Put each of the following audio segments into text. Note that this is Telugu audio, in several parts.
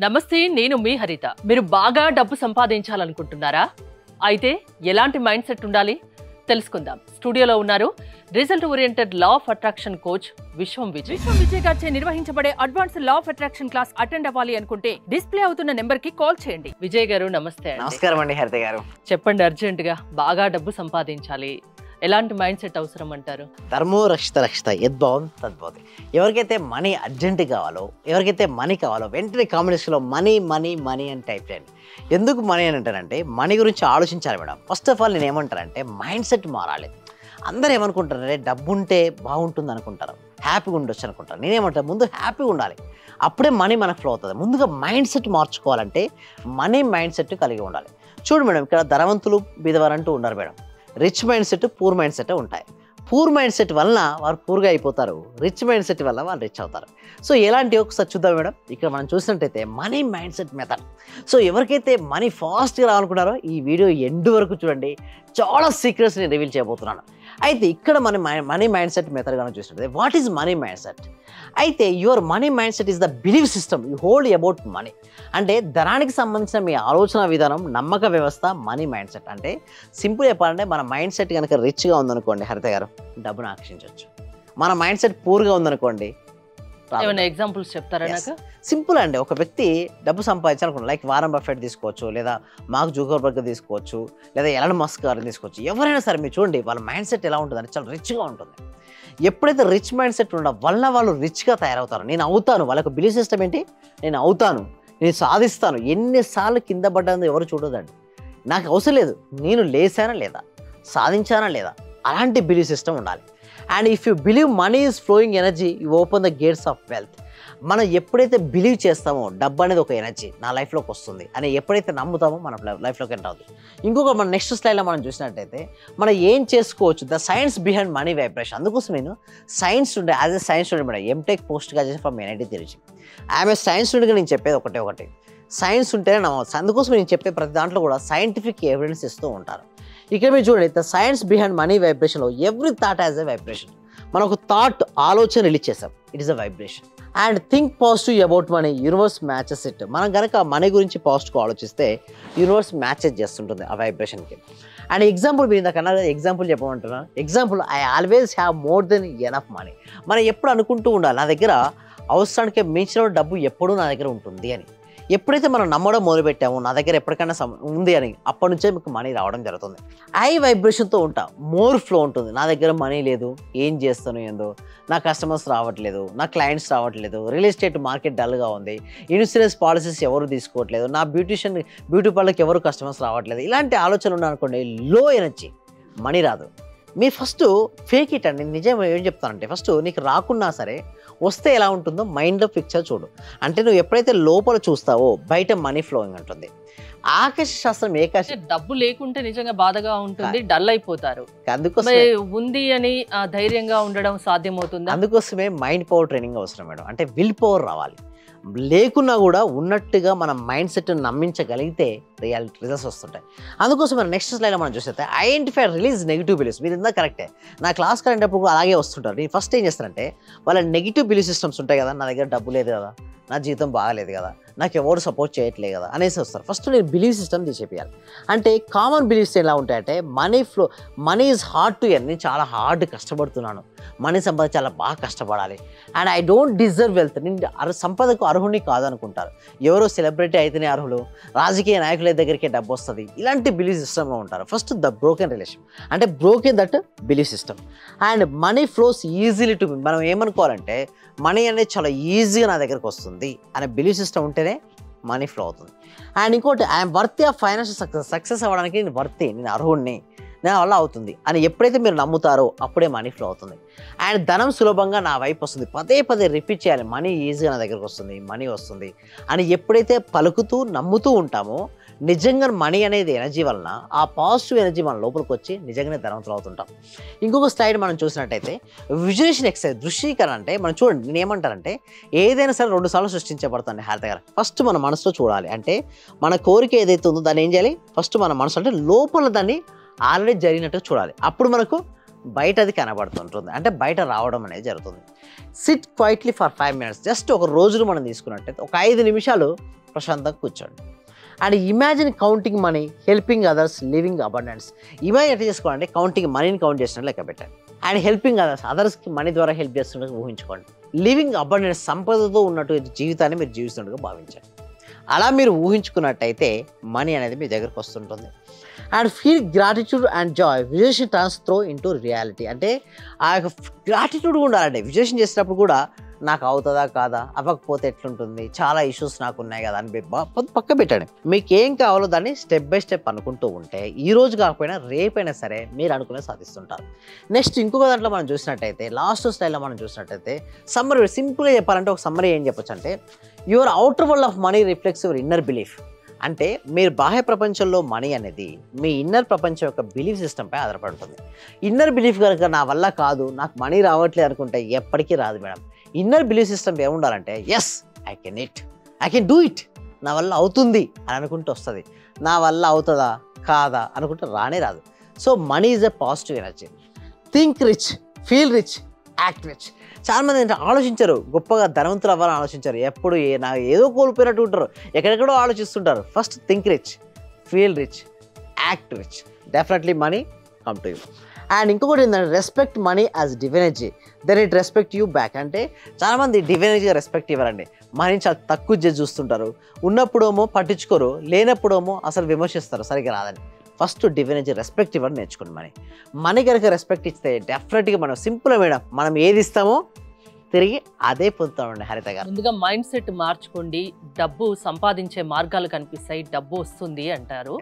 నమస్తే, నేను మీ హరిత. మీరు బాగా డబ్బు సంపాదించాలనుకుంటున్నారా? అయితే ఎలాంటి మైండ్ సెట్ ఉండాలి తెలుసుకుందాం. స్టూడియోలో ఉన్నారు result oriented law of attraction coach విశ్వం విజయ్ గారిచే నిర్వహించబడే advance law of attraction class attend అవ్వాలి అనుకుంటే డిస్ప్లే అవుతున్న నెంబర్ కి కాల్ చేయండి. విజయ్ గారు నమస్తే. నమస్కారం అండి హరిత గారు. చెప్పండి, అర్జెంట్ గా బాగా డబ్బు సంపాదించాలి, ఎలాంటి మైండ్ సెట్ అవసరం అంటారు? ధర్మో రక్షిత రక్షిత యద్భావం తద్భవతి. ఎవరికైతే మనీ అర్జెంట్ కావాలో, ఎవరికైతే మనీ కావాలో వెంటనే కాంబినేషన్లో మనీ మనీ మనీ అని టైప్ చేయండి. ఎందుకు మనీ అని అంటారంటే మనీ గురించి ఆలోచించాలి మేడం. ఫస్ట్ ఆఫ్ ఆల్ నేను ఏమంటానంటే మైండ్ సెట్ మారాలి. అందరూ ఏమనుకుంటారంటే డబ్బు ఉంటే బాగుంటుంది అనుకుంటారు, హ్యాపీగా ఉండొచ్చు అనుకుంటారు. నేనేమంటాను ముందు హ్యాపీగా ఉండాలి, అప్పుడే మనీ మనకు ఫ్లో అవుతుంది. ముందుగా మైండ్ సెట్ మార్చుకోవాలంటే మనీ మైండ్ సెట్ కలిగి ఉండాలి. చూడు మేడం, ఇక్కడ ధనవంతులు బీదవారంటూ ఉన్నారు madam. Rich mind set poor mind set ఉంటాయి. పూర్ మైండ్ సెట్ వలన వారు పూర్గా అయిపోతారు, రిచ్ మైండ్ సెట్ వల్ల వాళ్ళు రిచ్ అవుతారు. సో ఎలాంటి ఒకసారి చూద్దాం మేడం. ఇక్కడ మనం చూసినట్టయితే money mind set method. So ఎవరికైతే మనీ ఫాస్ట్గా రావాలనుకున్నారో ఈ వీడియో ఎండ్ వరకు చూడండి, చాలా సీక్రెట్స్ నేను రివీల్ చేయబోతున్నాను. అయితే ఇక్కడ మన మనీ మైండ్ సెట్ మెథడ్ కనుక చూసినట్టయితే what is money mind set? అయితే your money mind set is the belief system you hold about money. అంటే ధనానికి సంబంధించిన మీ ఆలోచన విధానం, నమ్మక వ్యవస్థ మనీ మైండ్ సెట్. అంటే సింపుల్ చెప్పాలంటే మన మైండ్ సెట్ కనుక రిచ్గా ఉందనుకోండి హరిత గారు, డబ్బును ఆకర్షించవచ్చు. మన మైండ్ సెట్ పూర్గా ఉందనుకోండి, ఏమైనా ఎగ్జాంపుల్స్ చెప్తారా నాకు? సింపుల్ అండి. ఒక వ్యక్తి డబ్బు సంపాదించాలనుకున్నాను, లైక్ వారన్ బఫెట్ తీసుకోవచ్చు, లేదా మార్క్ జుకర్బర్గ్ తీసుకోవచ్చు, లేదా ఎలాన్ మస్క్ గారిని తీసుకోవచ్చు. ఎవరైనా సరే మీరు చూడండి వాళ్ళ మైండ్ సెట్ ఎలా ఉంటుందంటే చాలా రిచ్గా ఉంటుంది. ఎప్పుడైతే రిచ్ మైండ్ సెట్ ఉండడం వల్ల వాళ్ళు రిచ్గా తయారవుతారు. నేను అవుతాను, వాళ్ళకు బిలీఫ్ సిస్టమ్ ఏంటి, నేను అవుతాను, నేను సాధిస్తాను. ఎన్నిసార్లు కింద పడ్డాను ఎవరు చూడదండి. నాకు అవసరం లేదు, నేను లేసానా లేదా, సాధించానా లేదా, అలాంటి బిలీఫ్ సిస్టమ్ ఉండాలి. And if you believe money is flowing energy, you open the gates of wealth. మనం ఎప్పుడైతే బిలీవ్ చేస్తామో డబ్బు అనేది ఒక ఎనర్జీ నా లైఫ్లోకి వస్తుంది అని ఎప్పుడైతే నమ్ముతామో మన లైఫ్లోకి ఎంటర్ అవుతుంది. ఇంకొక మన నెక్స్ట్ స్లైడ్లో మనం చూసినట్టయితే మనం ఏం చేసుకోవచ్చు, the science behind money vibration. అందుకోసం నేను science student, as a science student madam, M Tech post graduation from NIT తిరిగి ఆమె సైన్స్ స్టూడెంట్గా నేను చెప్పేది ఒకటి సైన్స్ ఉంటేనే నమ్మవచ్చు. అందుకోసం నేను చెప్పే ప్రతి దాంట్లో కూడా సైంటిఫిక్ ఎవిడెన్స్ ఇస్తూ ఉంటారు. ఇక్కడ మీరు చూడండి, ద సైన్స్ బిహైండ్ మనీ వైబ్రేషన్లో every thought as a vibration. మనం ఒక థాట్ ఆలోచన రిలీజ్ చేసాం, it is a vibration. And think positive about money, universe matches it. మనం కనుక మనీ గురించి పాజిటివ్గా ఆలోచిస్తే యూనివర్స్ మ్యాచెస్ చేస్తుంటుంది ఆ వైబ్రేషన్కి. అండ్ ఎగ్జాంపుల్ మీరు ఇందాకన్నా ఎగ్జాంపుల్ చెప్పమంటున్నాను. Example, I always have more than enough money. మనం ఎప్పుడు అనుకుంటూ ఉండాలి నా దగ్గర అవసరానికి మించిన డబ్బు ఎప్పుడూ నా దగ్గర ఉంటుంది అని. ఎప్పుడైతే మనం నమ్మడం మొదలుపెట్టామో నా దగ్గర ఎప్పటికైనా ఉంది అని, అప్పటి నుంచే మీకు మనీ రావడం జరుగుతుంది. ఐ వైబ్రేషన్తో ఉంటా, మోర్ ఫ్లో ఉంటుంది. నా దగ్గర మనీ లేదు, ఏం చేస్తాను ఏందో, నా కస్టమర్స్ రావట్లేదు, నా క్లయింట్స్ రావట్లేదు, రియల్ ఎస్టేట్ మార్కెట్ డల్గా ఉంది, ఇన్సూరెన్స్ పాలసీస్ ఎవరు తీసుకోవట్లేదు, నా బ్యూటీ పార్లర్కి ఎవరు కస్టమర్స్ రావట్లేదు. ఇలాంటి ఆలోచనలు ఉన్నాయనుకోండి, లో ఎనర్జీ, మనీ రాదు. మీరు ఫస్ట్ ఫేక్ ఇట్ అండి. నిజం ఏం చెప్తానంటే ఫస్ట్ నీకు రాకున్నా సరే వస్తే ఎలా ఉంటుందో మైండ్లో పిక్చర్ చూడు. అంటే నువ్వు ఎప్పుడైతే లోపల చూస్తావో బయట మనీ ఫ్లోయింగ్ ఉంటుంది. ఆకాశ శాస్త్రం డబ్బు లేకుంటే నిజంగా బాధగా ఉంటుంది, డల్ అయిపోతారు. అందుకోసమే ఉంది అని ధైర్యంగా ఉండడం సాధ్యమవుతుంది. అందుకోసమే మైండ్ పవర్ ట్రైనింగ్ అవసరం మేడం. అంటే విల్ పవర్ రావాలి. లేకున్నా కూడా ఉన్నట్టుగా మన మైండ్ సెట్ నమ్మించగలిగితే రిజల్ట్స్ వస్తుంటాయి. అందుకోసం మన నెక్స్ట్ స్లైడ్లో మనం చూస్తే ఐడెంటిఫై రిలీజ్ నెగిటివ్ బిలీఫ్స్. మీరు ఇందా కరెక్టే, నా క్లాస్ కరెంటప్పుడు అలాగే వస్తుంటారు. నేను ఫస్ట్ ఏం చేస్తానంటే వాళ్ళ నెగిటివ్ బిలీఫ్ సిస్టమ్స్ ఉంటాయి కదా, నా దగ్గర డబ్బు లేదు కదా, నా జీవితం బాగాలేదు కదా, నాకు ఎవరు సపోర్ట్ చేయట్లేదు కదా అనేసి వస్తారు. ఫస్ట్ నేను బిలీఫ్ సిస్టమ్ తీసేయాలి. అంటే కామన్ బిలీఫ్స్ ఎలా ఉంటాయంటే money is hard to earn. నేను చాలా హార్డ్ కష్టపడుతున్నాను, మనీ సంపాదించి చాలా బాగా కష్టపడాలి. And I don't deserve wealth. నేను సంపదకు అర్హుని కాదనుకుంటారు. ఎవరో సెలబ్రిటీ అయితేనే అర్హులు, రాజకీయ నాయకుల దగ్గరికే డబ్బు వస్తుంది, ఇలాంటి బిలీఫ్ సిస్టమ్లో ఉంటారు. ఫస్ట్ ద బ్రోకెన్ రిలేషన్, అంటే broken that belief system. And money flows easily to me. మనం ఏమనుకోవాలంటే మనీ అనేది చాలా ఈజీగా నా దగ్గరకు వస్తుంది అనే బిలీఫ్ సిస్టమ్ ఉంటేనే మనీ ఫ్లో అవుతుంది. అండ్ ఇంకోటి, I'm worthy of financial success అవ్వడానికి నేను వర్తీ, నేను అర్హుడిని, నా వల్ల అవుతుంది అని ఎప్పుడైతే మీరు నమ్ముతారో అప్పుడే మనీ ఫ్లో అవుతుంది. అండ్ ధనం సులభంగా నా వైపు వస్తుంది. పదే పదే రిపీట్ చేయాలి, మనీ ఈజీగా నా దగ్గరకు వస్తుంది, మనీ వస్తుంది అని ఎప్పుడైతే పలుకుతూ నమ్ముతూ ఉంటామో నిజంగా మనీ అనేది ఎనర్జీ వలన ఆ పాజిటివ్ ఎనర్జీ మన లోపలికి వచ్చి నిజంగానే ధనవంతులు అవుతుంటాం. ఇంకొక స్లైడ్ మనం చూసినట్టయితే విజువలైజేషన్ ఎక్సర్సైజ్, దృశ్యీకరణ. అంటే మనం చూడండి, నేను ఏమంటానంటే ఏదైనా సరే 2 సార్లు సృష్టించబడుతుంది హారత గారు. ఫస్ట్ మన మనసులో చూడాలి. అంటే మన కోరిక ఏదైతే ఉందో దాన్ని ఏం చేయాలి, ఫస్ట్ మన మనసు అంటే లోపల దాన్ని ఆల్రెడీ జరిగినట్టు చూడాలి. అప్పుడు మనకు బయట అది కనబడుతుంటుంది, అంటే బయట రావడం అనేది జరుగుతుంది. SIT quietly for 5 minutes. Just ఒక రోజులు మనం తీసుకున్నట్టయితే ఒక 5 నిమిషాలు ప్రశాంతంగా కూర్చోండి. And imagine counting money, helping others, living abundance. Imagine ఎట్లా చేసుకోవాలంటే కౌంటింగ్ మనీని కౌంట్ చేసినట్టు లెక్క పెట్టండి. అండ్ హెల్పింగ్ అదర్స్, అదర్స్కి మనీ ద్వారా హెల్ప్ చేస్తున్నట్టు ఊహించుకోండి. లివింగ్ అబండెన్స్, సంపదతో ఉన్నటువంటి జీవితాన్ని మీరు జీవిస్తున్నట్టుగా భావించండి. అలా మీరు ఊహించుకున్నట్టయితే మనీ అనేది మీ దగ్గరకు వస్తుంటుంది. And feel gratitude and Joy, visualisation turns throw into reality. అంటే ఆ యొక్క గ్రాటిట్యూడ్ ఉండాలండి. విజువలేషన్ చేసినప్పుడు కూడా నాకు అవుతుందా కాదా, అవ్వకపోతే ఎట్లుంటుంది, చాలా ఇష్యూస్ నాకు ఉన్నాయి కదా అని పక్క పెట్టండి. మీకు ఏం కావాలో దాన్ని స్టెప్ బై స్టెప్ అనుకుంటూ ఉంటే ఈ రోజు కాకపోయినా రేపైనా సరే మీరు అనుకునే సాధిస్తుంటారు. నెక్స్ట్ ఇంకొక దాంట్లో మనం చూసినట్టయితే, లాస్ట్ స్టైల్లో మనం చూసినట్టయితే సమ్మరీ, సింపుల్గా చెప్పాలంటే ఒక సమ్మరీ ఏం చెప్పొచ్చు అంటే, your outer world of money reflects your inner belief. అంటే మీరు బాహ్య ప్రపంచంలో మనీ అనేది మీ ఇన్నర్ ప్రపంచం యొక్క బిలీఫ్ సిస్టంపై ఆధారపడుతుంది. ఇన్నర్ బిలీఫ్ కనుక నా వల్ల కాదు, నాకు మనీ రావట్లేదు అనుకుంటే ఎప్పటికీ రాదు మేడం. ఇన్నర్ బిలీఫ్ సిస్టమ్ ఏముండాలంటే, yes I can it, I can do it, నా వల్ల అవుతుంది అని అనుకుంటూ వస్తుంది. నా వల్ల అవుతుందా కాదా అనుకుంటే రానే రాదు. So money is a positive energy. Think rich, feel rich, act rich. చాలామంది ఏంటంటే ఆలోచించరు, గొప్పగా ధనవంతులు అవ్వాలని ఆలోచించారు, ఎప్పుడు నాకు ఏదో కోల్పోయినట్టు ఉంటారు, ఎక్కడెక్కడో ఆలోచిస్తుంటారు. First think rich, feel rich, act rich, definitely money come to you. And ఇంకొకటి ఏంటంటే, respect money as divine energy, then it respect you back. అంటే చాలామంది డివెనర్జీగా రెస్పెక్ట్ ఇవ్వరండి, మనీని చాలా తక్కువ చేసి చూస్తుంటారు. ఉన్నప్పుడేమో పట్టించుకోరు, లేనప్పుడేమో అసలు విమర్శిస్తారు సరిగ్గా రాదని. ఫస్ట్ డివెనర్జీ రెస్పెక్ట్ ఇవ్వడం నేర్చుకోండి. మనీ కనుక రెస్పెక్ట్ ఇస్తే డెఫినెట్గా మనం సింపుల్ మేడం, మనం ఏది ఇస్తామో తిరిగి అదే పొందుతామండి. హరిత గారు, ముందుగా మైండ్ సెట్ మార్చుకోండి. డబ్బు సంపాదించే మార్గాలు కనిపిస్తాయి, డబ్బు వస్తుంది అంటారు.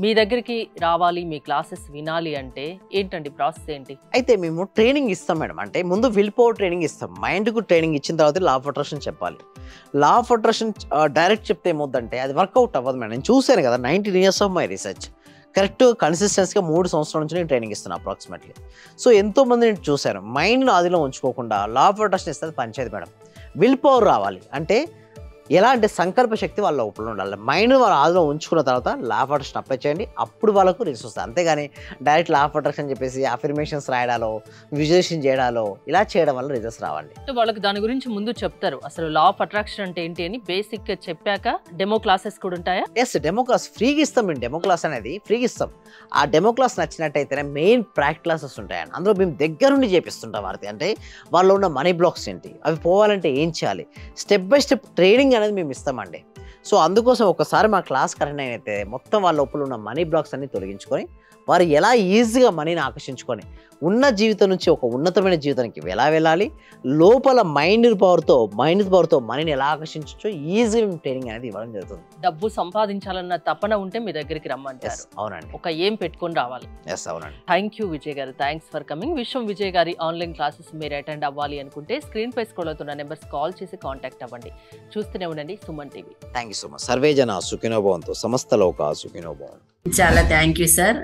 మీ దగ్గరికి రావాలి, మీ క్లాసెస్ వినాలి అంటే ఏంటండి ప్రాసెస్ ఏంటి? అయితే మేము ట్రైనింగ్ ఇస్తాం మేడం. అంటే ముందు విల్ పవర్ ట్రైనింగ్ ఇస్తాం, మైండ్కు ట్రైనింగ్ ఇచ్చిన తర్వాత లా ఆఫ్ అట్రాక్షన్ చెప్పాలి. లా ఆఫ్ అట్రాక్షన్ డైరెక్ట్ చెప్తే ఏమవుతుందంటే అది వర్కౌట్ అవ్వదు మేడం. నేను చూశాను కదా, 19 years of my research. Correct కన్సిస్టెన్సీగా 3 సంవత్సరాల నుంచి నేను ట్రైనింగ్ ఇస్తున్నాను అప్రాక్సిమేట్లీ. సో ఎంతోమంది నేను చూశాను, మైండ్ను ఆదిలో ఉంచుకోకుండా లా ఆఫ్ అట్రాక్షన్ ఇస్తే పంచేది మేడం. విల్ పవర్ రావాలి అంటే ఎలా అంటే సంకల్ప శక్తి వాళ్ళ లోపల ఉండాలి. మైండ్ వాళ్ళ ఆదిలో ఉంచుకున్న తర్వాత లా ఆఫ్ అట్రాక్షన్ అప్లై చేయండి, అప్పుడు వాళ్ళకు రిజల్ట్స్ వస్తాయి. అంతేగాని డైరెక్ట్ లా ఆఫ్ అట్రాక్షన్ చెప్పేసి అఫర్మేషన్స్ రాయడాలో, విజువలైజేషన్ చేయడాలో ఇలా చేయడం వల్ల రిజల్ట్స్ రావాలి. వాళ్ళకి దాని గురించి ముందు చెప్తారు, అసలు లా ఆఫ్ అట్రాక్షన్ అంటే ఏంటి అని బేసిక్ చెప్పాక డెమో క్లాసెస్ కూడా ఉంటాయా? ఎస్, డెమో క్లాస్ ఫ్రీగా ఇస్తాం మేము. డెమో క్లాస్ అనేది ఫ్రీగా ఇస్తాం. ఆ డెమో క్లాస్ నచ్చినట్టయితేనే మెయిన్ ప్రాక్టికల్ క్లాసెస్ ఉంటాయండి. అందులో మేము దగ్గరుండి చేపిస్తుంటాం వారికి. అంటే వాళ్ళు ఉన్న మనీ బ్లాక్స్ ఏంటి, అవి పోవాలంటే ఏం చేయాలి, స్టెప్ బై స్టెప్ ట్రైనింగ్ అనేది మేము ఇస్తామండి. సో అందుకోసం ఒకసారి మా క్లాస్ కరెక్ట్ అయితే మొత్తం వాళ్ళ లోపల ఉన్న మనీ బ్లాక్స్ అన్ని తొలగించుకొని వారు ఎలా ఈజీగా మనీని ఆకర్షించుకొని ఉన్న జీవితం నుంచి ఒక ఉన్నతమైన జీవితానికి ఎలా వెళ్ళాలి, లోపల మైండ్ పవర్తో మనీని ఎలా ఆకర్షించవచ్చు ఈజీ ట్రైనింగ్ అనేది ఇవ్వడం జరుగుతుంది. డబ్బు సంపాదించాలన్న తపన ఉంటే మీ దగ్గరికి రమ్మంటారు. అవునండి, ఒక ఏం పెట్టుకొని రావాలి. ఎస్ అవునండి. థ్యాంక్ యూ విజయ్ గారు, థ్యాంక్స్ ఫర్ కమింగ్. విశ్వం విజయ్ గారి ఆన్లైన్ క్లాసెస్ మీరు అటెండ్ అవ్వాలి అనుకుంటే స్క్రీన్ పై స్క్రోల్ అవుతున్న నెంబర్స్ కాల్ చేసి కాంటాక్ట్ అవ్వండి. చూస్తూనే ఉండండి Suman TV. Thank you so much. Survey జన సుఖినో భవంతు, సమస్త లోక సుఖినో భవంతు. చాలా థ్యాంక్ యూ సార్.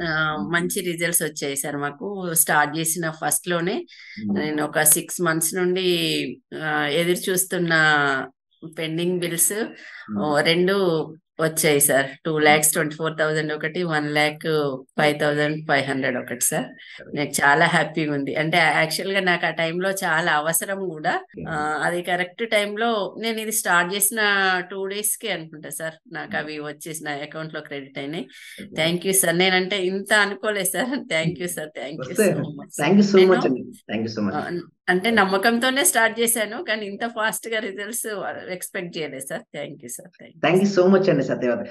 మంచి రిజల్ట్స్ వచ్చాయి సార్. మాకు స్టార్ట్ చేసిన ఫస్ట్ లోనే నేను ఒక 6 months నుండి ఎదురు చూస్తున్న పెండింగ్ బిల్స్ 2 వచ్చాయి సార్. 2,24,000 ఒకటి, 1,05,500 ఒకటి సార్. నాకు చాలా హ్యాపీగా ఉంది. అంటే యాక్చువల్ గా నాకు ఆ టైంలో చాలా అవసరం కూడా. అది కరెక్ట్ టైంలో నేను ఇది స్టార్ట్ చేసిన 2 days కి అనుకుంటా సార్ నాకు అవి వచ్చేసి నా అకౌంట్ లో క్రెడిట్ అయినాయి. Thank you sir. నేనంటే ఇంత అనుకోలేదు sir. Thank you sir. Thank you so much. అంటే నమ్మకంతోనే స్టార్ట్ చేశాను, కానీ ఇంత ఫాస్ట్ గా రిజల్ట్స్ ఎక్స్పెక్ట్ చేయలేదు sir. Thank you sir. Thank you so much అండి సత్యవతి.